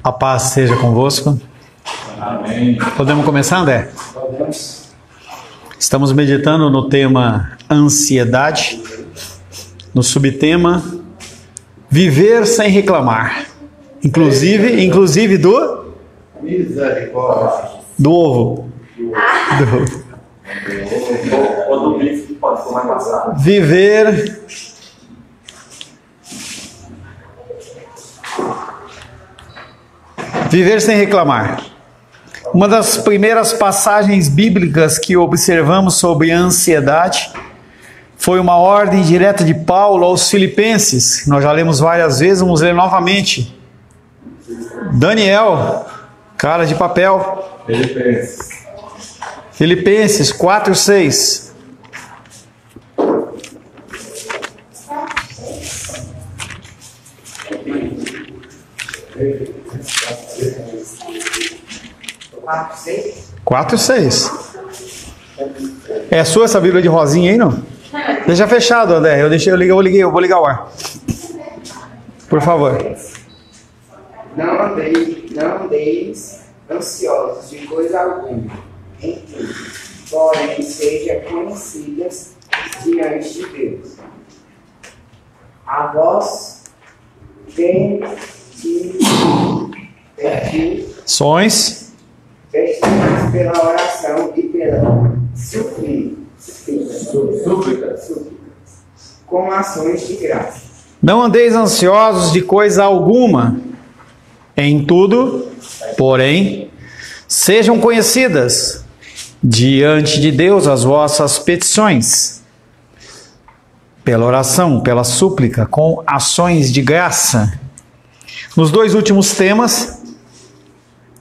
A paz seja convosco. Amém. Podemos começar, André? Podemos. Estamos meditando no tema ansiedade, no subtema viver sem reclamar. Inclusive do ovo. Ou do bife, que pode comer passado. Viver sem reclamar. Uma das primeiras passagens bíblicas que observamos sobre a ansiedade foi uma ordem direta de Paulo aos Filipenses. Nós já lemos várias vezes, vamos ler novamente. Daniel, cara de papel. Filipenses 4:6. Quatro, 6. É sua essa Bíblia de rosinha aí, não? Deixa fechado, André. Eu vou ligar o ar. Por favor. Não andeis ansiosos de coisa alguma, em tudo, porém sejam conhecidas diante de Deus. A vós Sons. Vestidos pela oração e pela súplica, com ações de graça. Não andeis ansiosos de coisa alguma, em tudo, porém, sejam conhecidas diante de Deus as vossas petições, pela oração, pela súplica, com ações de graça. Nos dois últimos temas,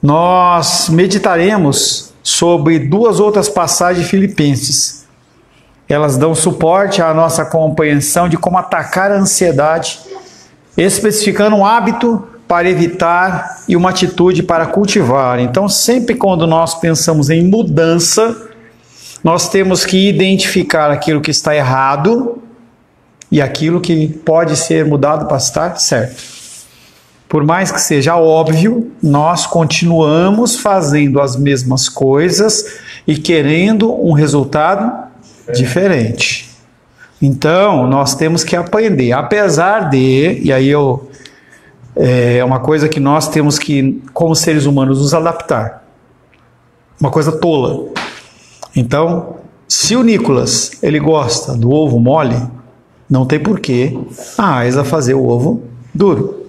nós meditaremos sobre duas outras passagens de Filipenses. Elas dão suporte à nossa compreensão de como atacar a ansiedade, especificando um hábito para evitar e uma atitude para cultivar. Então, sempre quando nós pensamos em mudança, nós temos que identificar aquilo que está errado e aquilo que pode ser mudado para estar certo. Por mais que seja óbvio, nós continuamos fazendo as mesmas coisas e querendo um resultado diferente. Então, nós temos que aprender, apesar de, e aí é uma coisa que nós temos que, como seres humanos, nos adaptar. Uma coisa tola. Então, se o Nicolas, ele gosta do ovo mole, não tem porquê a Aisa fazer o ovo duro.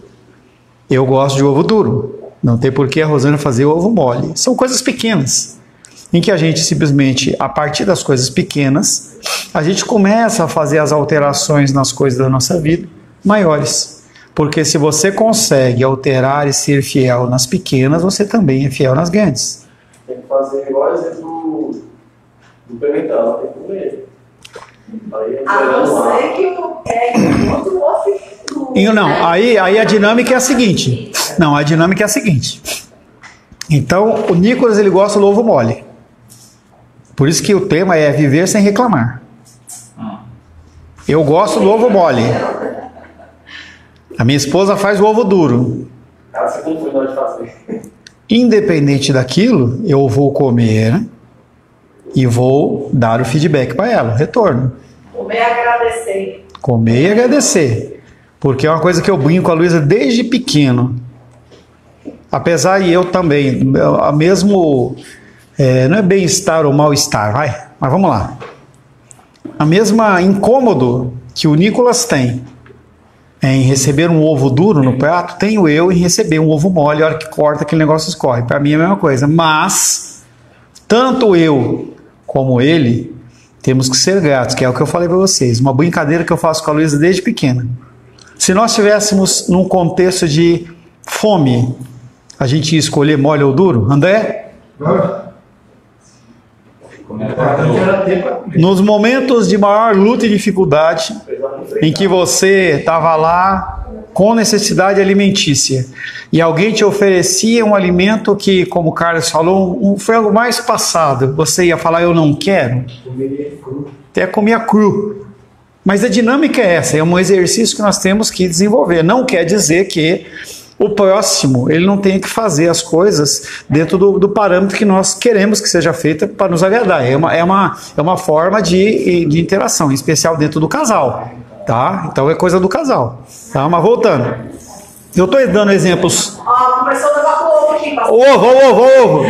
Eu gosto de ovo duro. Não tem porquê a Rosana fazer o ovo mole. São coisas pequenas, em que a gente simplesmente, a partir das coisas pequenas, a gente começa a fazer as alterações nas coisas da nossa vida maiores. Porque se você consegue alterar e ser fiel nas pequenas, você também é fiel nas grandes. Tem que fazer igual o exemplo do pimentão, tem que comer. A não ser que o pé muito osso. Não, aí a dinâmica é a seguinte. Não, a dinâmica é a seguinte. Então, o Nicolas, ele gosta do ovo mole. Por isso que o tema é viver sem reclamar. Eu gosto do ovo mole. A minha esposa faz o ovo duro. Ela se confundiu de fazer. Independente daquilo, eu vou comer e vou dar o feedback para ela, o retorno. Comer e agradecer. Comer e agradecer. Porque é uma coisa que eu brinco com a Luísa desde pequeno. Apesar de eu também, mesmo, não é bem-estar ou mal-estar, vai, mas vamos lá. A mesma incômodo que o Nicolas tem em receber um ovo duro no prato, tenho eu em receber um ovo mole, a hora que corta aquele negócio escorre. Para mim é a mesma coisa. Mas, tanto eu como ele, temos que ser gratos, que é o que eu falei para vocês. Uma brincadeira que eu faço com a Luísa desde pequena. Se nós estivéssemos num contexto de fome, a gente ia escolher mole ou duro? André? Nos momentos de maior luta e dificuldade, em que você estava lá com necessidade alimentícia e alguém te oferecia um alimento que, como o Carlos falou, um frango mais passado, você ia falar, eu não quero? Até comia cru. Mas a dinâmica é essa, é um exercício que nós temos que desenvolver. Não quer dizer que o próximo, ele não tenha que fazer as coisas dentro do parâmetro que nós queremos que seja feita para nos agradar. É uma forma de interação, em especial dentro do casal, tá? Então é coisa do casal, tá? Mas voltando, eu estou dando exemplos. Começou a levar o ovo aqui, pastor. Ovo.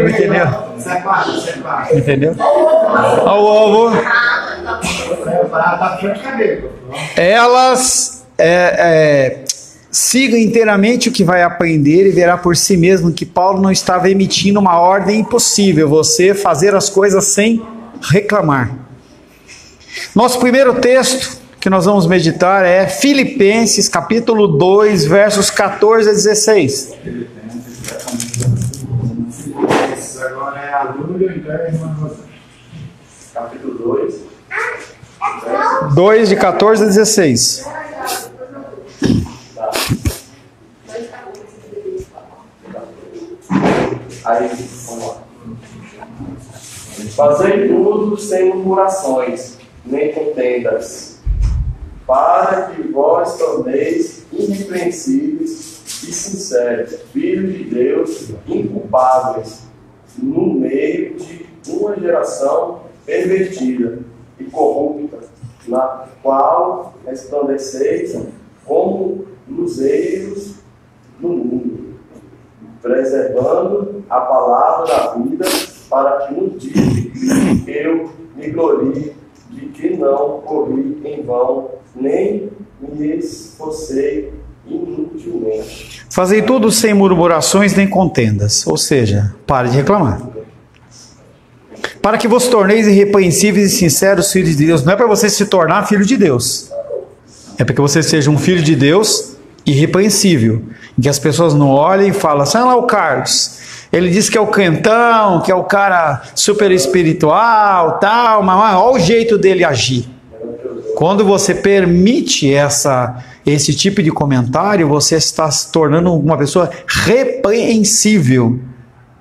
Entendeu? Entendeu? Olha o ovo. Elas siga inteiramente o que vai aprender e verá por si mesmo que Paulo não estava emitindo uma ordem impossível, você fazer as coisas sem reclamar. Nosso primeiro texto que nós vamos meditar é Filipenses, capítulo 2, versos 14 a 16. Agora é aluno e então é irmã. Capítulo 2. 2 de 14 a 16. Aí, vamos lá. Fazei tudo sem murmurações, nem contendas, para que vós torneis irrepreensíveis e sinceros, filhos de Deus, inculpáveis, no meio de uma geração pervertida e corrupta, na qual resplandeceis como luzeiros do mundo, preservando a palavra da vida, para que no dia eu me glorie de que não corri em vão, nem me esforcei inutilmente. Fazei tudo sem murmurações nem contendas, ou seja, pare de reclamar. Para que vos torneis irrepreensíveis e sinceros filhos de Deus. Não é para você se tornar filho de Deus. É para que você seja um filho de Deus irrepreensível. Em que as pessoas não olhem e falam assim, olha lá o Carlos. Ele diz que é o crentão, que é o cara super espiritual, tal, mas olha o jeito dele agir. Quando você permite esse tipo de comentário, você está se tornando uma pessoa repreensível.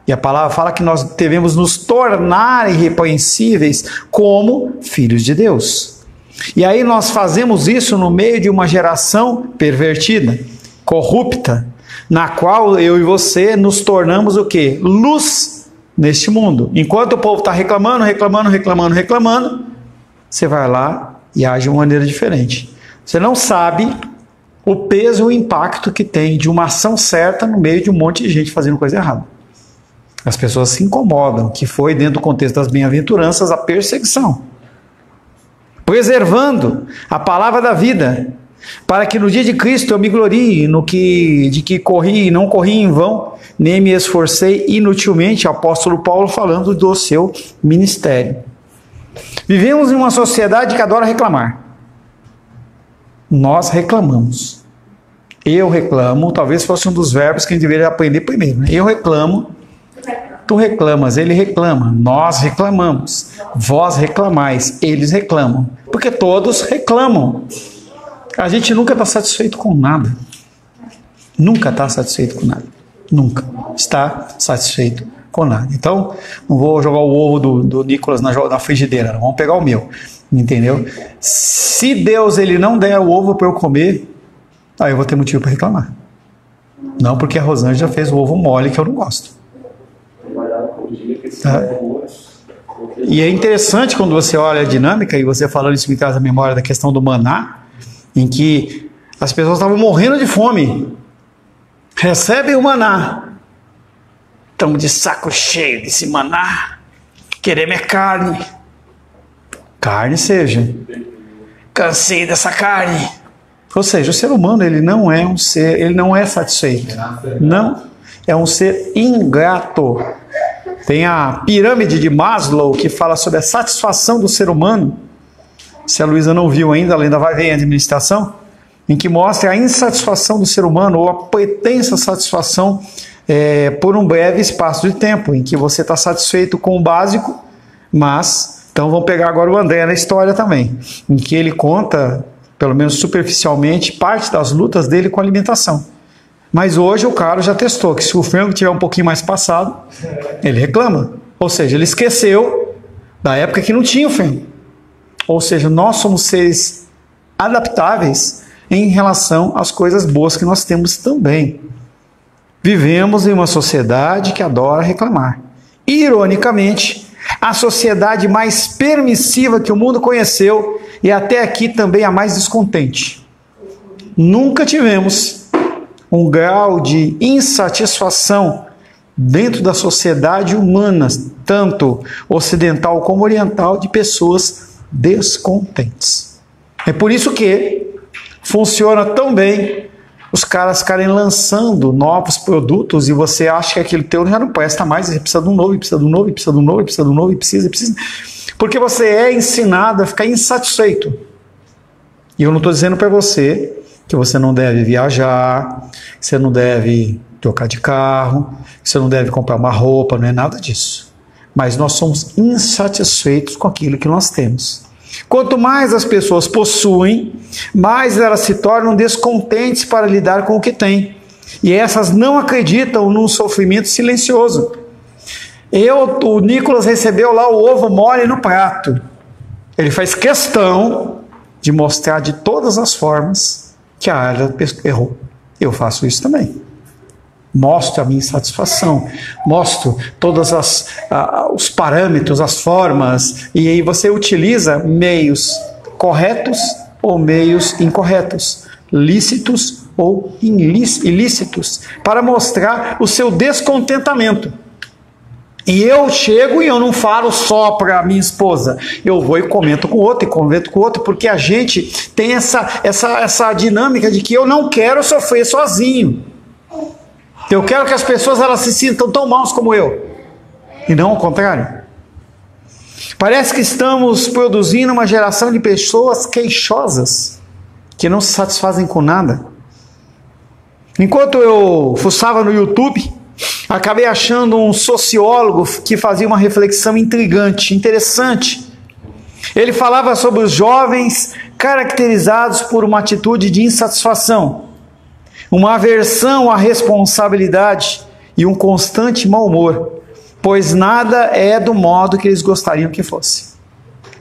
E a palavra fala que nós devemos nos tornar irrepreensíveis como filhos de Deus. E aí nós fazemos isso no meio de uma geração pervertida, corrupta, na qual eu e você nos tornamos o quê? Luz neste mundo. Enquanto o povo está reclamando, você vai lá e age de uma maneira diferente. Você não sabe o peso e o impacto que tem de uma ação certa no meio de um monte de gente fazendo coisa errada. As pessoas se incomodam, que foi dentro do contexto das bem-aventuranças a perseguição. Preservando a palavra da vida, para que no dia de Cristo eu me glorie de que corri e não corri em vão, nem me esforcei inutilmente, o apóstolo Paulo falando do seu ministério. Vivemos em uma sociedade que adora reclamar. Nós reclamamos. Eu reclamo, talvez fosse um dos verbos que a gente deveria aprender primeiro. Né? Eu reclamo, tu reclamas, ele reclama, nós reclamamos, vós reclamais, eles reclamam. Porque todos reclamam. A gente nunca está satisfeito com nada. Nunca está satisfeito com nada. Nunca está satisfeito com nada. Então, não vou jogar o ovo do Nicolas na frigideira, não. Vamos pegar o meu. Entendeu? Se Deus ele não der o ovo para eu comer, aí eu vou ter motivo para reclamar. Não porque a Rosângela fez o ovo mole que eu não gosto. E é interessante quando você olha a dinâmica, e você falando isso me traz a memória da questão do maná, em que as pessoas estavam morrendo de fome, recebem o maná, estamos de saco cheio desse maná, queremos é carne seja, cansei dessa carne. Ou seja, o ser humano ele não é um ser, ele não é satisfeito, não, é um ser ingrato. Tem a pirâmide de Maslow que fala sobre a satisfação do ser humano. Se a Luísa não viu ainda, ela ainda vai ver em administração, em que mostra a insatisfação do ser humano ou a pretensa satisfação por um breve espaço de tempo, em que você está satisfeito com o básico, mas, então vamos pegar agora o André na história também, em que ele conta, pelo menos superficialmente, parte das lutas dele com a alimentação. Mas hoje o cara já testou que se o frango tiver um pouquinho mais passado, ele reclama. Ou seja, ele esqueceu da época que não tinha o frango. Ou seja, nós somos seres adaptáveis em relação às coisas boas que nós temos também. Vivemos em uma sociedade que adora reclamar. Ironicamente, a sociedade mais permissiva que o mundo conheceu e até aqui também a mais descontente. Nunca tivemos um grau de insatisfação dentro da sociedade humana, tanto ocidental como oriental, de pessoas descontentes. É por isso que funciona tão bem os caras ficarem lançando novos produtos e você acha que aquele teu já não presta mais, você precisa de um novo, precisa de um novo, precisa de um novo, precisa de um novo, precisa. Porque você é ensinado a ficar insatisfeito. E eu não estou dizendo para você que você não deve viajar, que você não deve trocar de carro, que você não deve comprar uma roupa, não é nada disso. Mas nós somos insatisfeitos com aquilo que nós temos. Quanto mais as pessoas possuem, mais elas se tornam descontentes para lidar com o que têm. E essas não acreditam num sofrimento silencioso. O Nicolas recebeu lá o ovo mole no prato. Ele faz questão de mostrar de todas as formas que a Ayla errou. Eu faço isso também. Mostro a minha insatisfação, mostro todos os parâmetros, as formas, e aí você utiliza meios corretos ou meios incorretos, lícitos ou ilícitos, para mostrar o seu descontentamento. E eu chego e eu não falo só para minha esposa, eu vou e comento com o outro, porque a gente tem essa dinâmica de que eu não quero sofrer sozinho. Eu quero que as pessoas elas se sintam tão maus como eu, e não ao contrário. Parece que estamos produzindo uma geração de pessoas queixosas, que não se satisfazem com nada. Enquanto eu fuçava no YouTube, acabei achando um sociólogo que fazia uma reflexão intrigante, interessante. Ele falava sobre os jovens caracterizados por uma atitude de insatisfação, uma aversão à responsabilidade e um constante mau humor, pois nada é do modo que eles gostariam que fosse.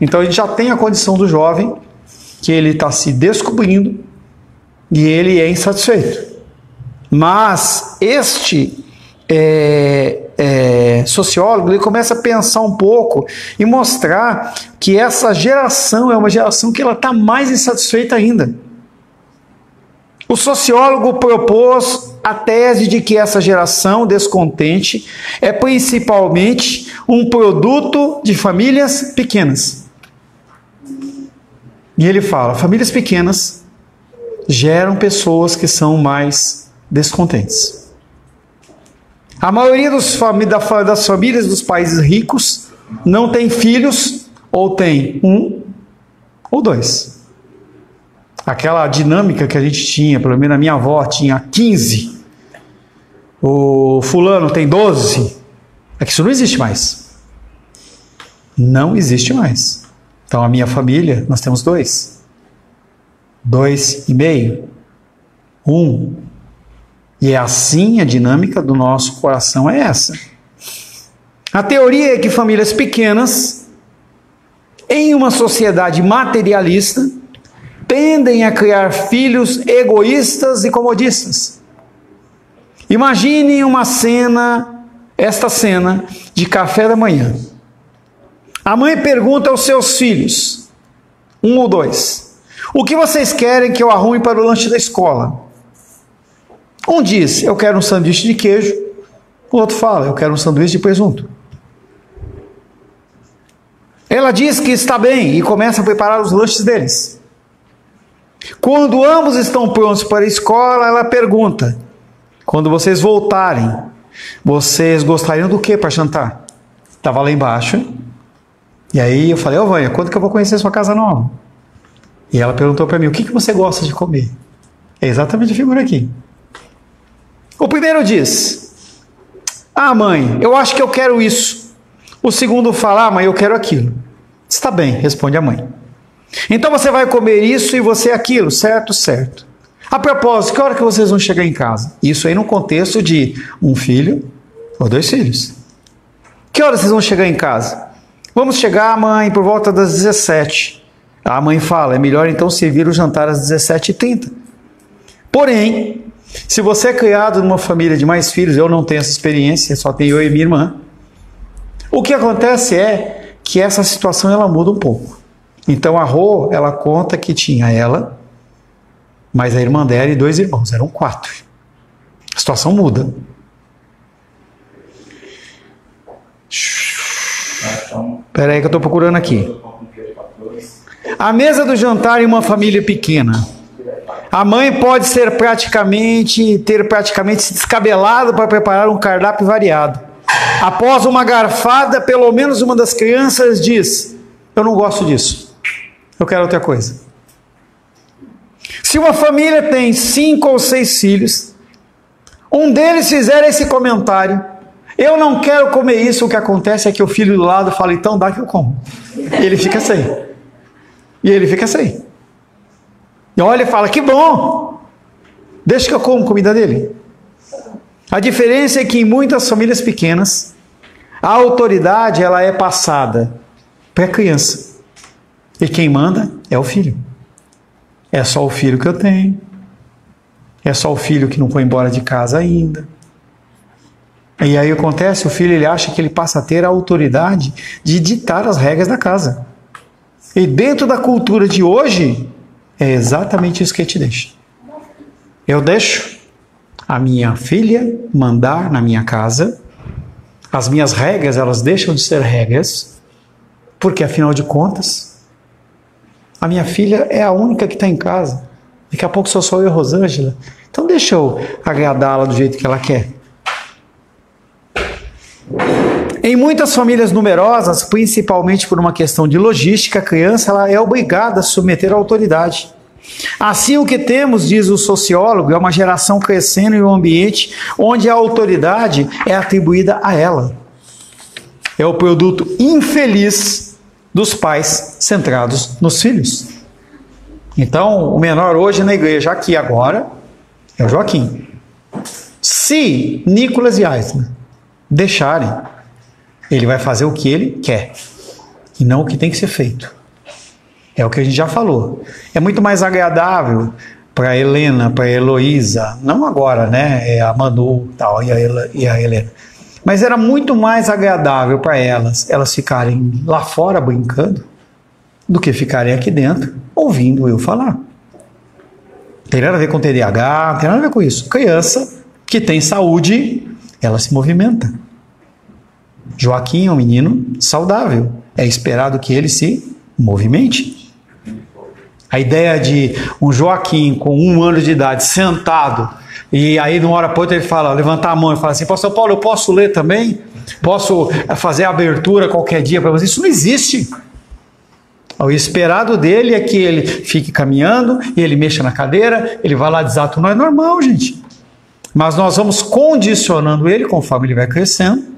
Então a gente já tem a condição do jovem, que ele está se descobrindo e ele é insatisfeito. Mas este sociólogo, ele começa a pensar um pouco e mostrar que essa geração é uma geração que ela está mais insatisfeita ainda. O sociólogo propôs a tese de que essa geração descontente é principalmente um produto de famílias pequenas. E ele fala, famílias pequenas geram pessoas que são mais descontentes. A maioria das famílias dos países ricos não tem filhos, ou tem um ou dois. Aquela dinâmica que a gente tinha, pelo menos a minha avó tinha 15, o fulano tem 12, é que isso não existe mais. Não existe mais. Então a minha família, nós temos 2, 2,5, 1. E é assim a dinâmica do nosso coração é essa. A teoria é que famílias pequenas, em uma sociedade materialista, tendem a criar filhos egoístas e comodistas. Imagine esta cena de café da manhã. A mãe pergunta aos seus filhos, 1 ou 2, o que vocês querem que eu arrume para o lanche da escola? Um diz, eu quero um sanduíche de queijo. O outro fala, eu quero um sanduíche de presunto. Ela diz que está bem e começa a preparar os lanches deles. Quando ambos estão prontos para a escola, ela pergunta, quando vocês voltarem, vocês gostariam do que para jantar? Estava lá embaixo. E aí eu falei, Vânia, quando que eu vou conhecer sua casa nova? E ela perguntou para mim, o que você gosta de comer? É exatamente a figura aqui. O primeiro diz, mãe, eu acho que eu quero isso. O segundo fala, mãe, eu quero aquilo. Está bem, responde a mãe. Então você vai comer isso e você aquilo, certo? Certo. A propósito, que hora que vocês vão chegar em casa? Isso aí no contexto de um filho ou 2 filhos. Que hora vocês vão chegar em casa? Vamos chegar, mãe, por volta das 17. A mãe fala, é melhor então servir o jantar às 17h30. Porém, se você é criado numa família de mais filhos, eu não tenho essa experiência, só tenho eu e minha irmã, o que acontece é que essa situação ela muda um pouco. Então a Rô, ela conta que tinha ela, mas a irmã dela e 2 irmãos, eram 4. A situação muda. Espera aí que eu estou procurando aqui. A mesa do jantar em uma família pequena. A mãe pode ter praticamente se descabelado para preparar um cardápio variado. Após uma garfada, pelo menos uma das crianças diz: eu não gosto disso, eu quero outra coisa. Se uma família tem 5 ou 6 filhos, um deles fizer esse comentário: eu não quero comer isso, o que acontece é que o filho do lado fala: então dá que eu como. E ele fica sem. E olha e fala: que bom, deixa que eu como comida dele. A diferença é que em muitas famílias pequenas, a autoridade ela é passada para a criança. E quem manda é o filho. É só o filho que eu tenho. É só o filho que não foi embora de casa ainda. E aí acontece, o filho ele acha que ele passa a ter a autoridade de ditar as regras da casa. E dentro da cultura de hoje, é exatamente isso que ele te deixa. Eu deixo a minha filha mandar na minha casa. As minhas regras, elas deixam de ser regras, porque afinal de contas, a minha filha é a única que está em casa. Daqui a pouco só sou eu e a Rosângela. Então deixa eu agradá-la do jeito que ela quer. Em muitas famílias numerosas, principalmente por uma questão de logística, a criança ela é obrigada a se submeter à autoridade. Assim, o que temos, diz o sociólogo, é uma geração crescendo em um ambiente onde a autoridade é atribuída a ela. É o produto infeliz dos pais centrados nos filhos. Então, o menor hoje na igreja, aqui agora, é o Joaquim. Se Nicolas e Aisna deixarem, ele vai fazer o que ele quer e não o que tem que ser feito. É o que a gente já falou. É muito mais agradável para a Helena, para a Heloísa, não agora, né? É a Manu tal, e a Helena. Mas era muito mais agradável para elas ficarem lá fora brincando do que ficarem aqui dentro ouvindo eu falar. Não tem nada a ver com TDAH, não tem nada a ver com isso. Criança que tem saúde, ela se movimenta. Joaquim é um menino saudável. É esperado que ele se movimente. A ideia de um Joaquim com 1 ano de idade sentado e aí de uma hora para outra ele fala, levantar a mão e fala assim: pastor Paulo, eu posso ler também? Posso fazer a abertura qualquer dia para você? Isso não existe. O esperado dele é que ele fique caminhando e ele mexa na cadeira, ele vai lá desato. Não é normal, gente. Mas nós vamos condicionando ele conforme ele vai crescendo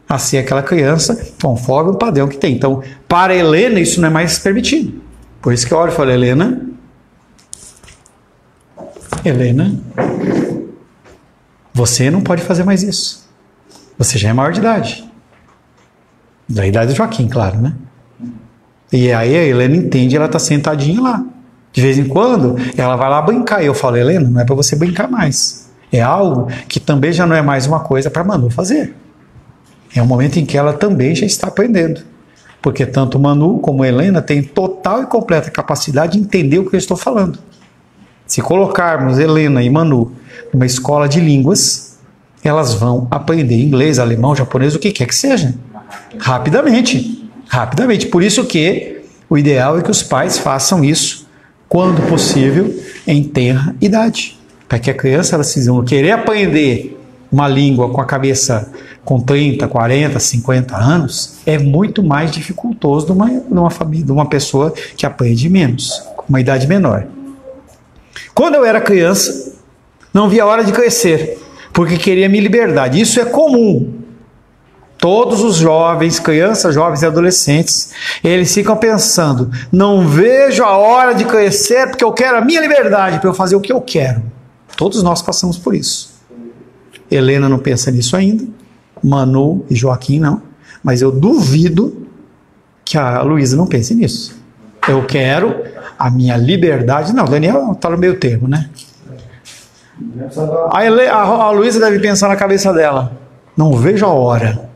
a ser aquela criança conforme o padrão que tem. Então, para Helena, isso não é mais permitido. Por isso que eu olho e falo: Helena, você não pode fazer mais isso. Você já é maior de idade. Da idade do Joaquim, claro, né? E aí a Helena entende, ela está sentadinha lá. De vez em quando, ela vai lá brincar. E eu falo: Helena, não é para você brincar mais. É algo que também já não é mais uma coisa para Manu fazer. É um momento em que ela também já está aprendendo. Porque tanto Manu como Helena têm total e completa capacidade de entender o que eu estou falando. Se colocarmos Helena e Manu numa escola de línguas, elas vão aprender inglês, alemão, japonês, o que quer que seja. Rapidamente. Rapidamente. Por isso que o ideal é que os pais façam isso, quando possível, em tenra idade. Para que a criança, ela se querer aprender uma língua com a cabeça com 30, 40, 50 anos, é muito mais dificultoso numa família, de uma pessoa que aprende menos, com uma idade menor. Quando eu era criança, não via a hora de crescer, porque queria minha liberdade. Isso é comum. Todos os jovens, crianças, jovens e adolescentes, eles ficam pensando: não vejo a hora de crescer porque eu quero a minha liberdade para eu fazer o que eu quero. Todos nós passamos por isso. Helena não pensa nisso ainda, Manu e Joaquim não, mas eu duvido que a Luísa não pense nisso. Eu quero a minha liberdade. Não, Daniel está no meio termo, né? Aí a Luísa deve pensar na cabeça dela: não vejo a hora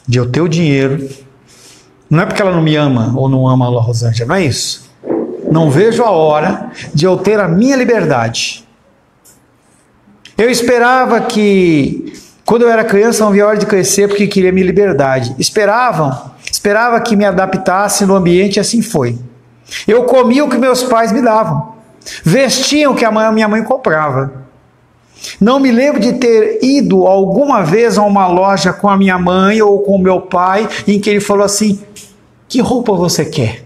de eu ter o dinheiro. Não é porque ela não me ama ou não ama a Rosângela, não é isso. Não vejo a hora de eu ter a minha liberdade. Eu esperava que, quando eu era criança, não havia hora de crescer porque queria minha liberdade. Esperava que me adaptasse no ambiente e assim foi. Eu comia o que meus pais me davam. Vestia o que a minha mãe comprava. Não me lembro de ter ido alguma vez a uma loja com a minha mãe ou com o meu pai em que ele falou assim: que roupa você quer?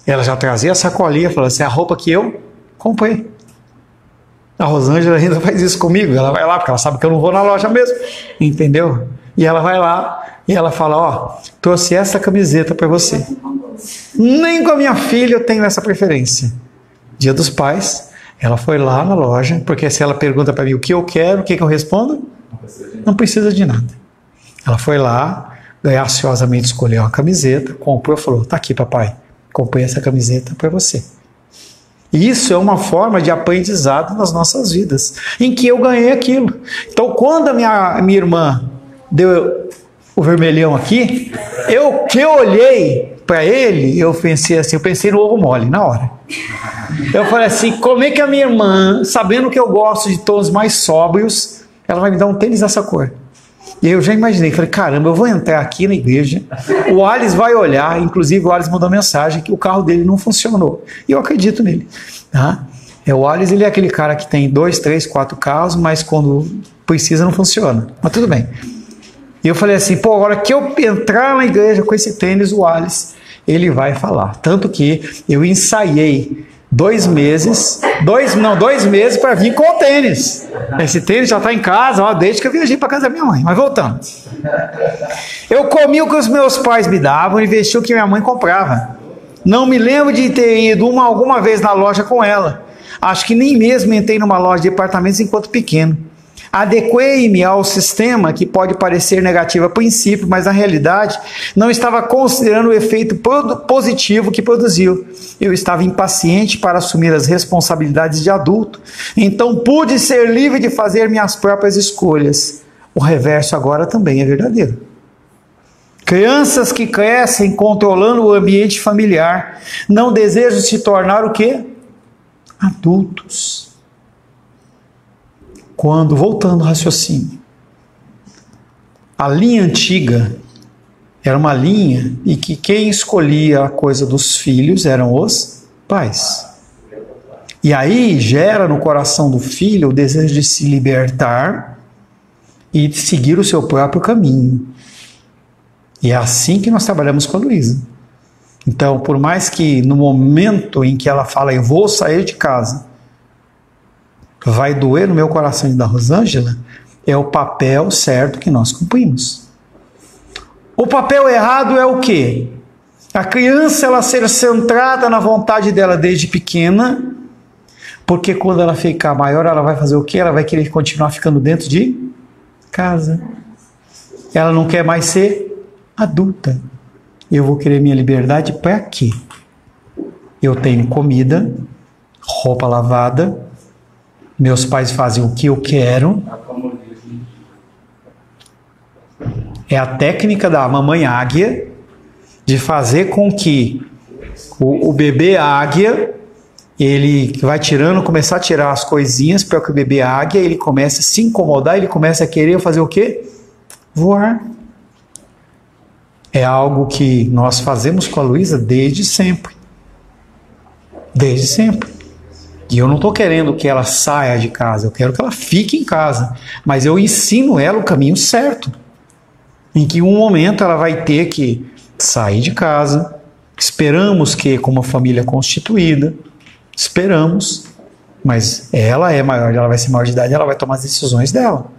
Ela já trazia a sacolinha e falou assim: a roupa que eu comprei. A Rosângela ainda faz isso comigo. Ela vai lá porque ela sabe que eu não vou na loja mesmo, entendeu? E ela vai lá e ela fala: ó, trouxe essa camiseta para você. Nem com a minha filha eu tenho essa preferência. Dia dos Pais, ela foi lá na loja, porque se ela pergunta para mim o que eu quero, o que eu respondo? Não precisa de nada. Ela foi lá, graciosamente escolheu a camiseta, comprou e falou: tá aqui, papai, comprei essa camiseta para você. Isso é uma forma de aprendizado nas nossas vidas, em que eu ganhei aquilo. Então, quando a minha irmã deu o vermelhão aqui, eu olhei para ele, eu pensei no ovo mole na hora. Eu falei assim: como é que a minha irmã, sabendo que eu gosto de tons mais sóbrios, ela vai me dar um tênis dessa cor? E eu já imaginei, falei: caramba, eu vou entrar aqui na igreja, o Alice vai olhar, inclusive o Alice mandou mensagem que o carro dele não funcionou. E eu acredito nele. Tá? O Alice, ele é aquele cara que tem 2, 3, 4 carros, mas quando precisa não funciona. Mas tudo bem. E eu falei assim: pô, agora que eu entrar na igreja com esse tênis, o Alice, ele vai falar. Tanto que eu ensaiei 2 meses para vir com o tênis. Esse tênis já está em casa, ó, desde que eu viajei para casa da minha mãe. Mas voltando. Eu comi o que os meus pais me davam e vesti o que minha mãe comprava. Não me lembro de ter ido alguma vez na loja com ela. Acho que nem mesmo entrei numa loja de departamentos enquanto pequeno. Adequei-me ao sistema que pode parecer negativo a princípio, mas na realidade não estava considerando o efeito positivo que produziu. Eu estava impaciente para assumir as responsabilidades de adulto, então pude ser livre de fazer minhas próprias escolhas. O reverso agora também é verdadeiro. Crianças que crescem controlando o ambiente familiar não desejam se tornar o quê? Adultos. Quando, voltando ao raciocínio, a linha antiga era uma linha em que quem escolhia a coisa dos filhos eram os pais. E aí gera no coração do filho o desejo de se libertar e de seguir o seu próprio caminho. E é assim que nós trabalhamos com a Luísa. Então, por mais que no momento em que ela fala: eu vou sair de casa, vai doer no meu coração da Rosângela, é o papel certo que nós cumprimos. O papel errado é o quê? A criança ela ser centrada na vontade dela desde pequena, porque quando ela ficar maior, ela vai fazer o quê? Ela vai querer continuar ficando dentro de casa. Ela não quer mais ser adulta. Eu vou querer minha liberdade para quê? Eu tenho comida, roupa lavada, meus pais fazem o que eu quero. É a técnica da mamãe águia de fazer com que o bebê águia, ele vai começar a tirar as coisinhas para que o bebê águia, ele comece a se incomodar, ele começa a querer fazer o quê? Voar. É algo que nós fazemos com a Luísa desde sempre. Desde sempre. E eu não estou querendo que ela saia de casa, eu quero que ela fique em casa. Mas eu ensino ela o caminho certo. Em que em um momento ela vai ter que sair de casa. Esperamos que, como uma família constituída, esperamos. Mas ela é maior, ela vai ser maior de idade, ela vai tomar as decisões dela.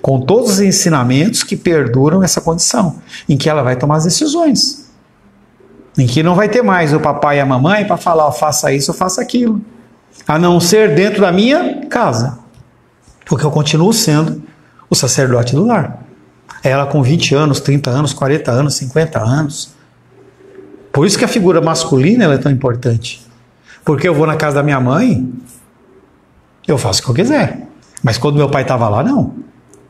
Com todos os ensinamentos que perduram essa condição. Em que ela vai tomar as decisões. Em que não vai ter mais o papai e a mamãe para falar: oh, faça isso ou faça aquilo. A não ser dentro da minha casa. Porque eu continuo sendo o sacerdote do lar. Ela com 20 anos, 30 anos, 40 anos, 50 anos. Por isso que a figura masculina ela é tão importante. Porque eu vou na casa da minha mãe, Eu faço o que eu quiser. Mas quando meu pai estava lá, não.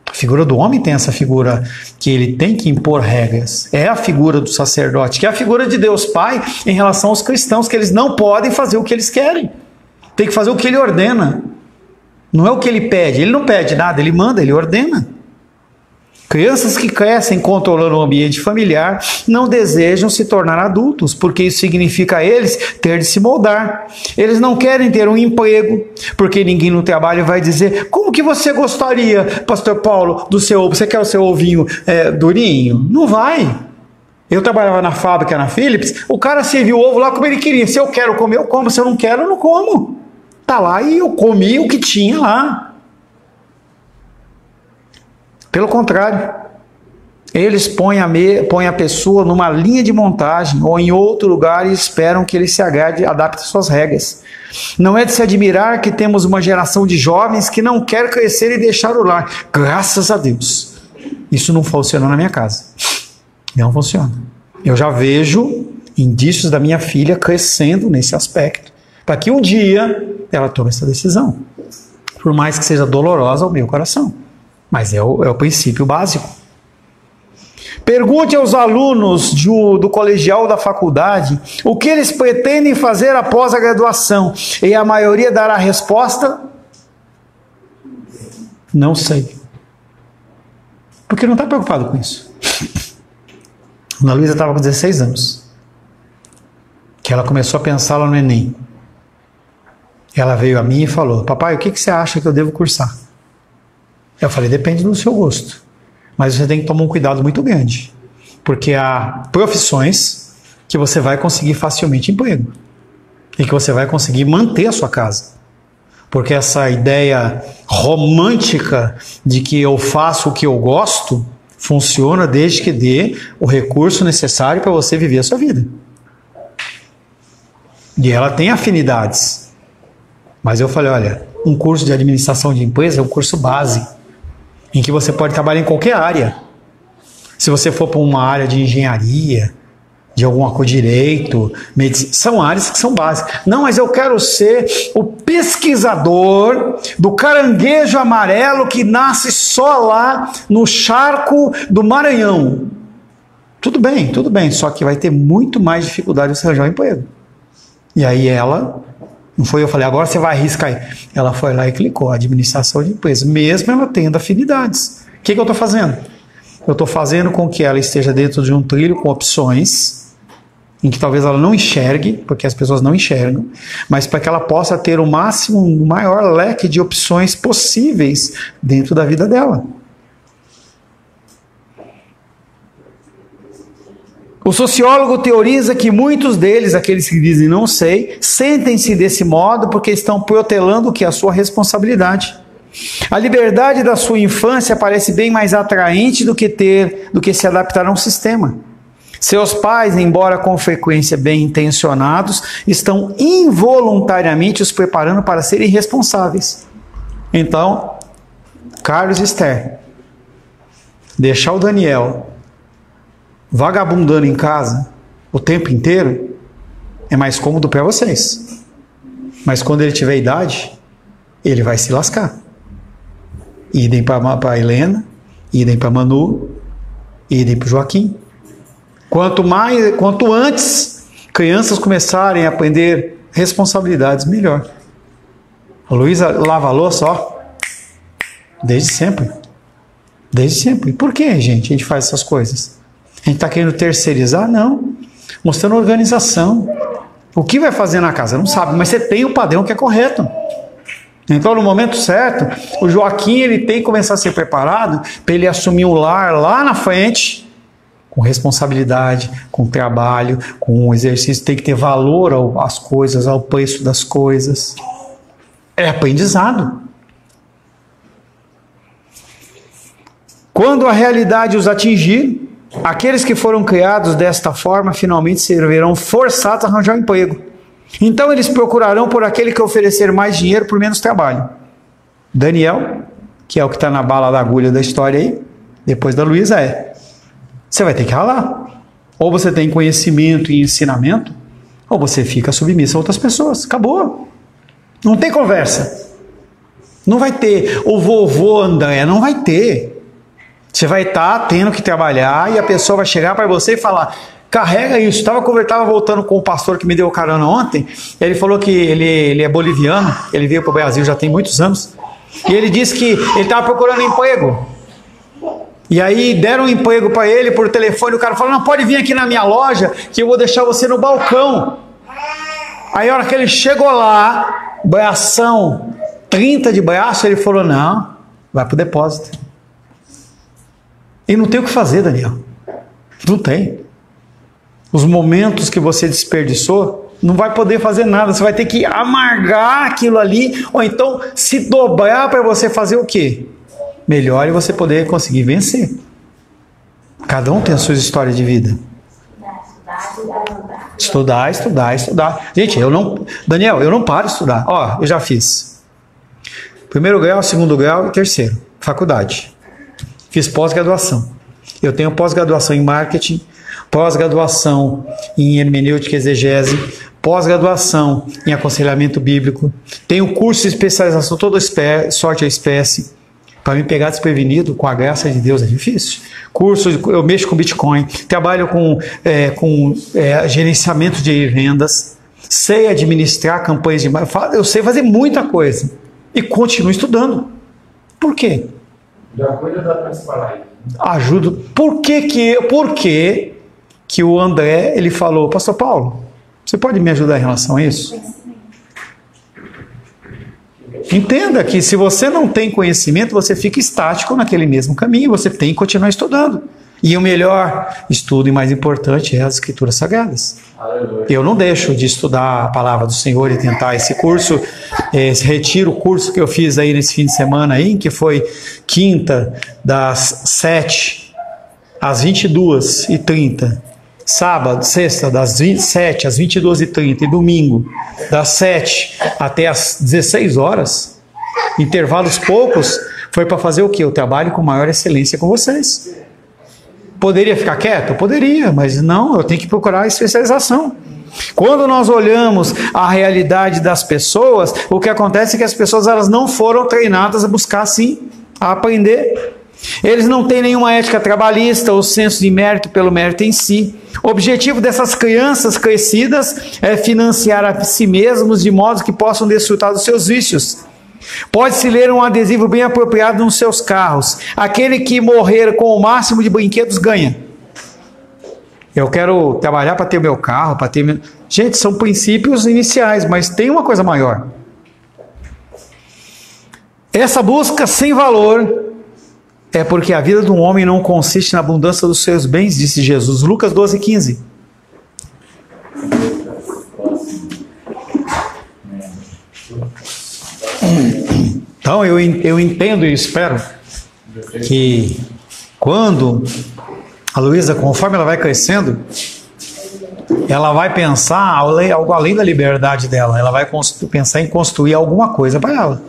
A figura do homem tem essa figura que ele tem que impor regras. É a figura do sacerdote, que é a figura de Deus Pai em relação aos cristãos, que eles não podem fazer o que eles querem. Tem que fazer o que ele ordena. Não é o que ele pede. Ele não pede nada, ele manda, ele ordena. Crianças que crescem controlando o ambiente familiar não desejam se tornar adultos, porque isso significa a eles ter de se moldar. Eles não querem ter um emprego, porque ninguém no trabalho vai dizer: como que você gostaria, pastor Paulo, do seu ovo? Você quer o seu ovinho durinho? Não vai. Eu trabalhava na fábrica, na Philips, o cara serviu o ovo lá como ele queria. Se eu quero comer, eu como. Se eu não quero, eu não como. Tá lá e eu comi o que tinha lá. Pelo contrário, eles põem a pessoa numa linha de montagem ou em outro lugar e esperam que ele se adapte às suas regras. Não é de se admirar que temos uma geração de jovens que não quer crescer e deixar o lar. Graças a Deus. Isso não funciona na minha casa. Não funciona. Eu já vejo indícios da minha filha crescendo nesse aspecto, para que um dia ela tome essa decisão. Por mais que seja dolorosa ao meu coração. Mas é o princípio básico. Pergunte aos alunos do colegial ou da faculdade o que eles pretendem fazer após a graduação. E a maioria dará a resposta: não sei. Porque não está preocupado com isso. Ana Luísa estava com 16 anos. Que ela começou a pensar lá no Enem. Ela veio a mim e falou: papai, o que você acha que eu devo cursar? Eu falei: depende do seu gosto. Mas você tem que tomar um cuidado muito grande. Porque há profissões que você vai conseguir facilmente emprego. E que você vai conseguir manter a sua casa. Porque essa ideia romântica de que eu faço o que eu gosto funciona desde que dê o recurso necessário para você viver a sua vida. E ela tem afinidades. Mas eu falei: olha, um curso de administração de empresa é um curso base, em que você pode trabalhar em qualquer área. Se você for para uma área de engenharia, de alguma coisa, direito, medicina, são áreas que são básicas. Não, mas eu quero ser o pesquisador do caranguejo amarelo que nasce só lá no charco do Maranhão. Tudo bem, só que vai ter muito mais dificuldade de você arranjar um emprego. E aí ela... Não foi eu falei: agora você vai arriscar aí. Ela foi lá e clicou, administração de empresa, mesmo ela tendo afinidades. O que eu estou fazendo? Eu estou fazendo com que ela esteja dentro de um trilho com opções, em que talvez ela não enxergue, porque as pessoas não enxergam, mas para que ela possa ter o maior leque de opções possíveis dentro da vida dela. O sociólogo teoriza que muitos deles, aqueles que dizem não sei, sentem-se desse modo porque estão protelando o que é a sua responsabilidade. A liberdade da sua infância parece bem mais atraente do que se adaptar a um sistema. Seus pais, embora com frequência bem intencionados, estão involuntariamente os preparando para serem responsáveis. Então, Carlos e Esther, deixar o Daniel vagabundando em casa o tempo inteiro é mais cômodo para vocês. Mas quando ele tiver idade, ele vai se lascar. Idem para Helena, idem para Manu, idem para Joaquim. Quanto antes crianças começarem a aprender responsabilidades, melhor. A Luísa lava a louça, ó, desde sempre. Desde sempre. Por que, gente, a gente faz essas coisas? A gente está querendo terceirizar? Não. Mostrando organização. O que vai fazer na casa? Não sabe, mas você tem o padrão que é correto. Então, no momento certo, o Joaquim ele tem que começar a ser preparado para ele assumir o lar lá na frente, com responsabilidade, com trabalho, com um exercício. Tem que ter valor às coisas, ao preço das coisas. É aprendizado. Quando a realidade os atingir, aqueles que foram criados desta forma finalmente serão forçados a arranjar um emprego. Então eles procurarão por aquele que oferecer mais dinheiro por menos trabalho. Daniel, que é o que está na bala da agulha da história aí, depois da Luísa, você vai ter que ralar. Ou você tem conhecimento e ensinamento, ou você fica submisso a outras pessoas. Acabou. Não tem conversa. Não vai ter o vovô André, não vai ter. Você vai estar tendo que trabalhar e a pessoa vai chegar para você e falar, carrega isso. Estava voltando com o pastor que me deu carona ontem, ele falou que ele é boliviano, ele veio para o Brasil já tem muitos anos, e ele disse que ele estava procurando emprego. E aí deram um emprego para ele por telefone, o cara falou, não, pode vir aqui na minha loja que eu vou deixar você no balcão. Aí a hora que ele chegou lá, bração, 30 de braço, ele falou, não, vai para o depósito. E não tem o que fazer, Daniel. Não tem. Os momentos que você desperdiçou, não vai poder fazer nada. Você vai ter que amargar aquilo ali, ou então se dobrar para você fazer o quê? Melhor e você poder conseguir vencer. Cada um tem a sua história de vida. Estudar. Gente, Daniel, eu não paro de estudar. Ó, eu já fiz 1º grau, 2º grau e 3º, faculdade. Fiz pós-graduação. Eu tenho pós-graduação em marketing, pós-graduação em hermenêutica e exegese, pós-graduação em aconselhamento bíblico. Tenho curso de especialização toda sorte à espécie. Para me pegar desprevenido, com a graça de Deus, é difícil. Eu mexo com Bitcoin, trabalho com gerenciamento de vendas, sei administrar campanhas de marketing, eu sei fazer muita coisa. E continuo estudando. Por quê? Já cuida da transparência. Ajudo. Por que o André, ele falou, pastor Paulo, você pode me ajudar em relação a isso? Entenda que se você não tem conhecimento, você fica estático naquele mesmo caminho, você tem que continuar estudando. E o melhor estudo e mais importante é as Escrituras Sagradas. Aleluia. Eu não deixo de estudar a palavra do Senhor e tentar esse curso, retiro o curso que eu fiz aí nesse fim de semana aí, que foi quinta das 7 às 22h30, sábado, sexta das 7 às 22h30 e domingo das 7 até às 16 horas, intervalos poucos, foi para fazer o quê? Eu trabalho com maior excelência com vocês. Poderia ficar quieto? Poderia, mas não, eu tenho que procurar especialização. Quando nós olhamos a realidade das pessoas, o que acontece é que as pessoas elas não foram treinadas a buscar sim, a aprender. Eles não têm nenhuma ética trabalhista ou senso de mérito pelo mérito em si. O objetivo dessas crianças crescidas é financiar a si mesmos de modo que possam desfrutar dos seus vícios. Pode-se ler um adesivo bem apropriado nos seus carros. Aquele que morrer com o máximo de brinquedos ganha. Eu quero trabalhar para ter o meu carro, para ter... Gente, são princípios iniciais, mas tem uma coisa maior. Essa busca sem valor é porque a vida de um homem não consiste na abundância dos seus bens, disse Jesus. Lucas 12:15. Então eu entendo e espero que quando a Luísa, conforme ela vai crescendo, ela vai pensar algo além da liberdade dela. Ela vai pensar em construir alguma coisa para ela.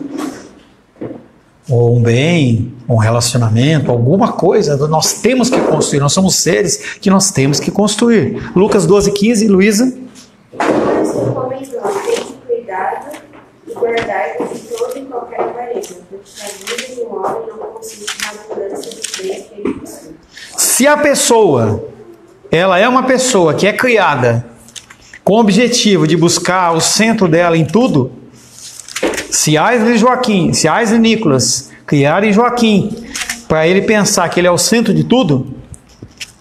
Ou um bem, um relacionamento, alguma coisa. Nós temos que construir. Nós somos seres que nós temos que construir. Lucas 12:15, Luísa. Cuidado e guardai-vos de toda e qualquer avareza, porque a vida de um homem não consiste na abundância dos bens que ele possui. Se a pessoa, ela é uma pessoa que é criada com o objetivo de buscar o centro dela em tudo, se Aisley Nicholas criarem Joaquim para ele pensar que ele é o centro de tudo,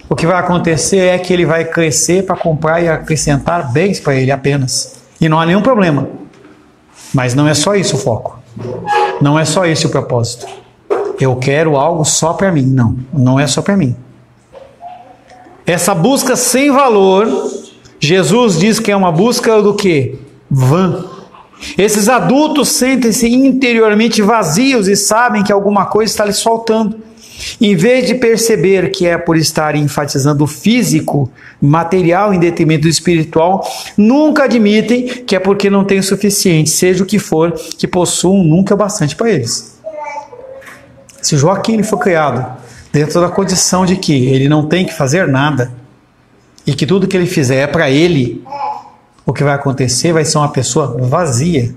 o que vai acontecer é que ele vai crescer para comprar e acrescentar bens para ele apenas. E não há nenhum problema. Mas não é só isso o foco. Não é só esse o propósito. Eu quero algo só para mim. Não, não é só para mim. Essa busca sem valor, Jesus diz que é uma busca do quê? Vã. Esses adultos sentem-se interiormente vazios e sabem que alguma coisa está lhes faltando. Em vez de perceber que é por estar enfatizando o físico, material em detrimento do espiritual, nunca admitem que é porque não tem o suficiente, seja o que for, que possuam nunca é o bastante para eles. Se Joaquim for criado dentro da condição de que ele não tem que fazer nada e que tudo que ele fizer é para ele, o que vai acontecer vai ser uma pessoa vazia.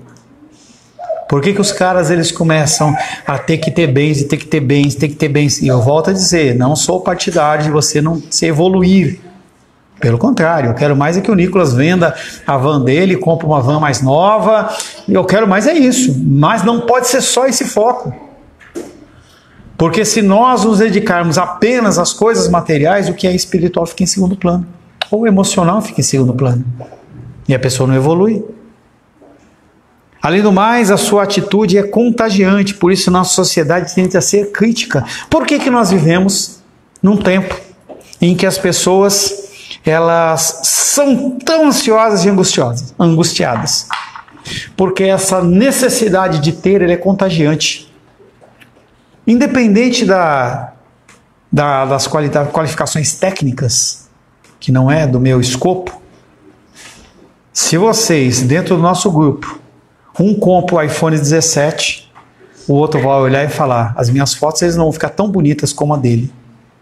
Por que os caras eles começam a ter que ter bens, e ter que ter bens, ter que ter bens? E eu volto a dizer, não sou partidário de você não se evoluir. Pelo contrário, eu quero mais é que o Nicolas venda a van dele, e compre uma van mais nova. Eu quero mais é isso. Mas não pode ser só esse foco. Porque se nós nos dedicarmos apenas às coisas materiais, o que é espiritual fica em segundo plano. Ou o emocional fica em segundo plano. E a pessoa não evolui. Além do mais, a sua atitude é contagiante, por isso nossa sociedade tende a ser crítica. Por que nós vivemos num tempo em que as pessoas elas são tão ansiosas e angustiadas? Porque essa necessidade de ter, ela é contagiante. Independente das qualificações técnicas, que não é do meu escopo, se vocês, dentro do nosso grupo, um compra o iPhone 17, o outro vai olhar e falar, as minhas fotos eles não vão ficar tão bonitas como a dele.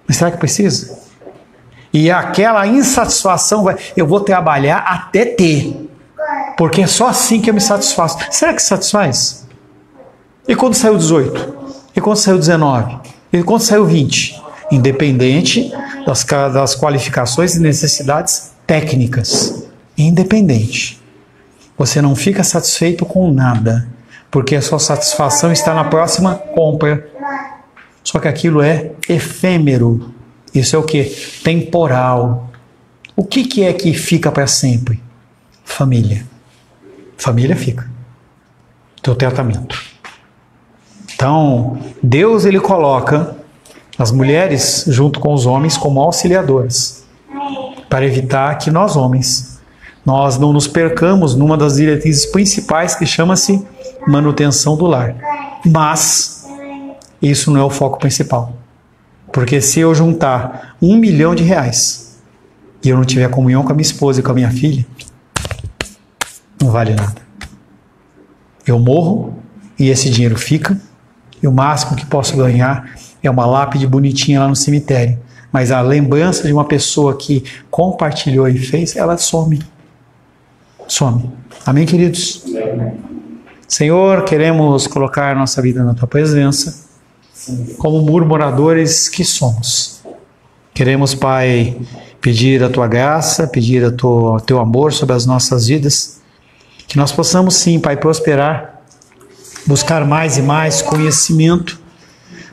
Mas será que precisa? E aquela insatisfação, eu vou trabalhar até ter. Porque é só assim que eu me satisfaço. Será que satisfaz? E quando saiu 18? E quando saiu 19? E quando saiu 20? Independente das qualificações e necessidades técnicas. Independente. Você não fica satisfeito com nada, porque a sua satisfação está na próxima compra. Só que aquilo é efêmero. Isso é o que? Temporal. O que é que fica para sempre? Família. Família fica. Teu tratamento. Então, Deus ele coloca as mulheres junto com os homens como auxiliadoras, para evitar que nós homens nós não nos percamos numa das diretrizes principais que chama-se manutenção do lar. Mas isso não é o foco principal. Porque se eu juntar R$1 milhão e eu não tiver comunhão com a minha esposa e com a minha filha, não vale nada. Eu morro e esse dinheiro fica, e o máximo que posso ganhar é uma lápide bonitinha lá no cemitério. Mas a lembrança de uma pessoa que compartilhou e fez, ela some. Some. Amém, queridos? Senhor, queremos colocar nossa vida na Tua presença, como murmuradores que somos. Queremos, Pai, pedir a Tua graça, pedir o Teu amor sobre as nossas vidas, que nós possamos sim, Pai, prosperar, buscar mais e mais conhecimento,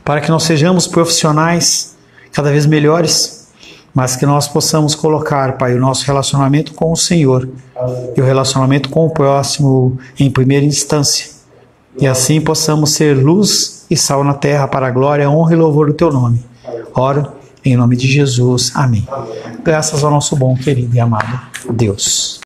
para que nós sejamos profissionais cada vez melhores, mas que nós possamos colocar, Pai, o nosso relacionamento com o Senhor e o relacionamento com o próximo em primeira instância. E assim possamos ser luz e sal na terra para a glória, honra e louvor do Teu nome. Oro em nome de Jesus. Amém. Graças ao nosso bom, querido e amado Deus.